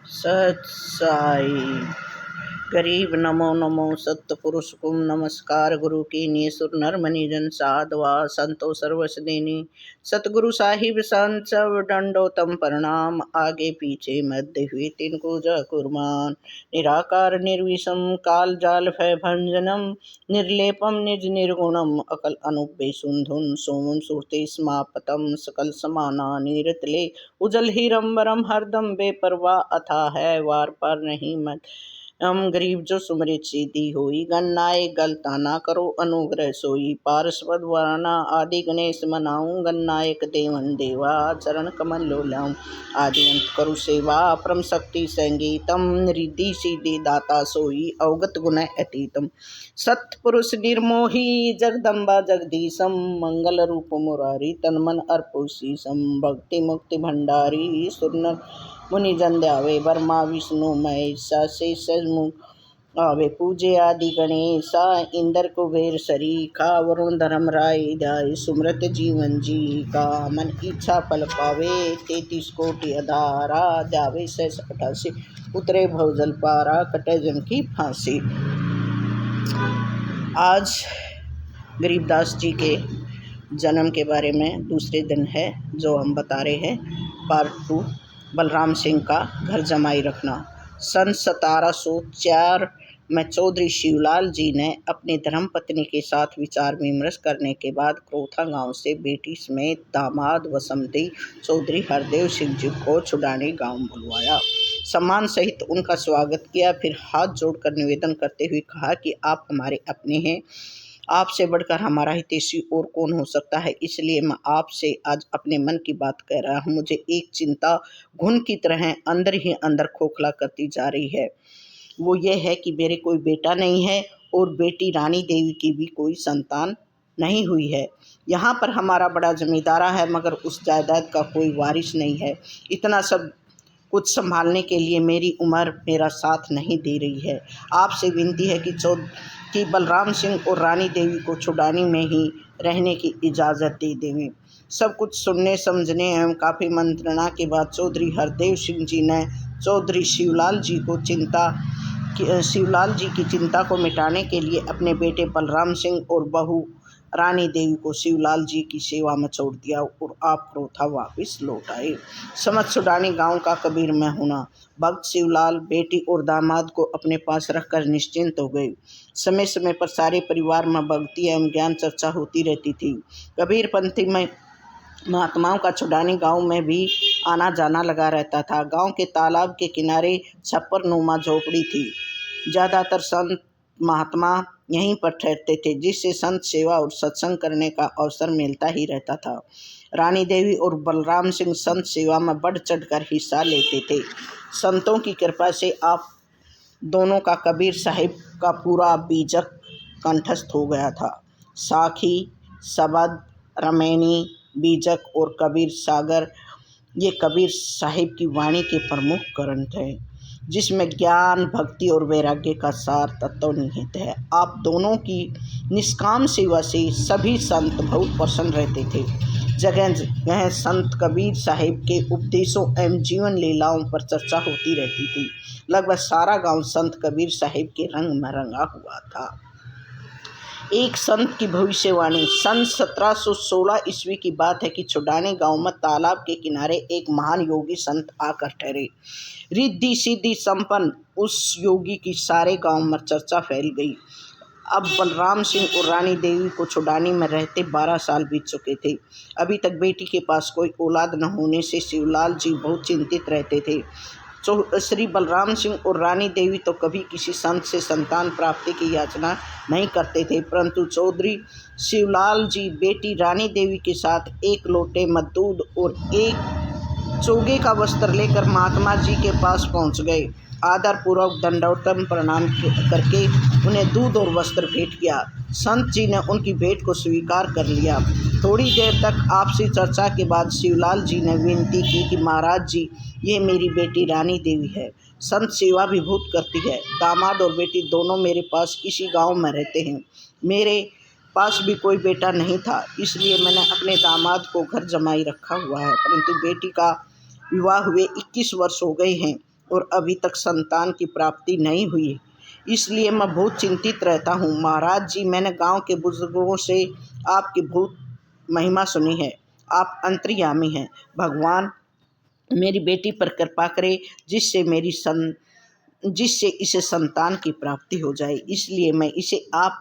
सत साई। गरीब नमो नमो सत्पुरुष कुम नमस्कार। गुरु की निसुर नर मनि जन साधवा संतो सर्वस देनी। सतगुरु साहिब संत सब दंडोतम प्रणाम। आगे पीछे मध्य हुए तिनको जा कुर्बान। निराकार निर्विषम काल जाल भय भंजनम। निर्लेपम निज निर्गुणम अकल अनुपे सुंधुन। सोमम सुरते समापतम सकल समाना नीरतले। उजल ही रंबरम हरदम बेपरवाह अथा है वार पर नहीं मत। हम गरीब जो सुमरित सीधी होई। गन्नाए गलता ना करो अनुग्रह सोई। पार्षद वराना आदि गणेश मनाऊं। गन्नायक देवन देवा चरण कमल लो लाऊं। आदि अंत करु सेवा परम शक्ति संगीतम। रिद्धि सीधि दाता सोई अवगत गुण अतीतम। सत्पुरुष निर्मोही जगदम्बा जगदीशम। मंगल रूप मुरारी तन मन अर्पो शीसम। भक्ति मुक्ति भंडारी सुरनर मुनि जन ध्यावे। ब्रह्मा विष्णु महेशा शेष आवे। पूजे आदि गणेशा इंद्र कुबेर सरीखा। वरुण धर्म राय ध्याय सुमृत जीवन जी का। मन इच्छा फल पावे 33 कोटि अधारा। ध्यावे सहस 88 उतरे भवजल पारा। कटे जन की फांसी। आज गरीबदास जी के जन्म के बारे में दूसरे दिन है जो हम बता रहे हैं। पार्ट 2 बलराम सिंह का घर जमाई रखना। सन 1704 में चौधरी शिवलाल जी ने अपनी धर्मपत्नी के साथ विचार विमर्श करने के बाद क्रोथा गांव से बेटी समेत दामाद वसंती चौधरी हरदेव सिंह जी को छुड़ाने गांव बुलवाया। सम्मान सहित उनका स्वागत किया। फिर हाथ जोड़कर निवेदन करते हुए कहा कि आप हमारे अपने हैं। आपसे बढ़कर हमारा हितैषी और कौन हो सकता है। इसलिए मैं आपसे आज अपने मन की बात कह रहा हूँ। मुझे एक चिंता घुन की तरह अंदर ही अंदर खोखला करती जा रही है। वो ये है कि मेरे कोई बेटा नहीं है और बेटी रानी देवी की भी कोई संतान नहीं हुई है। यहाँ पर हमारा बड़ा जमींदारा है मगर उस जायदाद का कोई वारिस नहीं है। इतना सब कुछ संभालने के लिए मेरी उम्र मेरा साथ नहीं दे रही है। आपसे विनती है कि बलराम सिंह और रानी देवी को छुड़ाने में ही रहने की इजाज़त दे देवें। सब कुछ सुनने समझने एवं काफ़ी मंत्रणा के बाद चौधरी हरदेव सिंह जी ने चौधरी शिवलाल जी की चिंता को मिटाने के लिए अपने बेटे बलराम सिंह और बहू रानी देवी को शिवलाल जी की सेवा में छोड़ दिया और आप क्रोथा वापिस लौट आए। समझ छुड़ाने गांव का कबीर में होना। भक्त शिवलाल बेटी और दामाद को अपने पास रखकर निश्चिंत हो गए। समय समय पर सारे परिवार में भक्ति एवं ज्ञान चर्चा होती रहती थी। कबीर पंथी में महात्माओं का छुड़ाने गांव में भी आना जाना लगा रहता था। गांव के तालाब के किनारे छप्पर नुमा झोपड़ी थी। ज़्यादातर संत महात्मा यहीं पर ठहरते थे जिससे संत सेवा और सत्संग करने का अवसर मिलता ही रहता था। रानी देवी और बलराम सिंह संत सेवा में बढ़ चढ़कर हिस्सा लेते थे। संतों की कृपा से आप दोनों का कबीर साहिब का पूरा बीजक कंठस्थ हो गया था। साखी, सबद, रमैनी, बीजक और कबीर सागर ये कबीर साहिब की वाणी के प्रमुख ग्रंथ हैं जिसमें ज्ञान भक्ति और वैराग्य का सार तत्व निहित है। आप दोनों की निष्काम सेवा से सभी संत बहुत प्रसन्न रहते थे। जगह जगह संत कबीर साहिब के उपदेशों एवं जीवन लीलाओं पर चर्चा होती रहती थी। लगभग सारा गांव संत कबीर साहिब के रंग में रंगा हुआ था। एक संत की भविष्यवाणी। सन 1716 ईस्वी की बात है कि छुड़ाने गांव में तालाब के किनारे एक महान योगी संत आकर ठहरे। रिद्धि सिद्धि संपन्न उस योगी की सारे गांव में चर्चा फैल गई। अब बलराम सिंह और रानी देवी को छुड़ाने में रहते 12 साल बीत चुके थे। अभी तक बेटी के पास कोई औलाद न होने से शिवलाल जी बहुत चिंतित रहते थे। श्री बलराम सिंह और रानी देवी तो कभी किसी संत से संतान प्राप्ति की याचना नहीं करते थे, परंतु चौधरी शिवलाल जी बेटी रानी देवी के साथ एक लोटे में दूध और एक चोगे का वस्त्र लेकर महात्मा जी के पास पहुंच गए। आदर पूर्वक दंडोतम प्रणाम करके उन्हें दूध और वस्त्र भेंट किया। संत जी ने उनकी भेंट को स्वीकार कर लिया। थोड़ी देर तक आपसी चर्चा के बाद शिवलाल जी ने विनती की कि महाराज जी, ये मेरी बेटी रानी देवी है। संत सेवा भी बहुत करती है। दामाद और बेटी दोनों मेरे पास इसी गांव में रहते हैं। मेरे पास भी कोई बेटा नहीं था, इसलिए मैंने अपने दामाद को घर जमाई रखा हुआ है, परंतु बेटी का विवाह हुए 21 वर्ष हो गए हैं। और अभी तक संतान की प्राप्ति नहीं हुई, इसलिए मैं बहुत चिंतित रहता हूँ। महाराज जी, मैंने गांव के बुजुर्गों से आपकी बहुत महिमा सुनी है। आप अंतर्यामी हैं। भगवान मेरी बेटी पर कृपा करे, जिससे इसे संतान की प्राप्ति हो जाए। इसलिए मैं इसे आप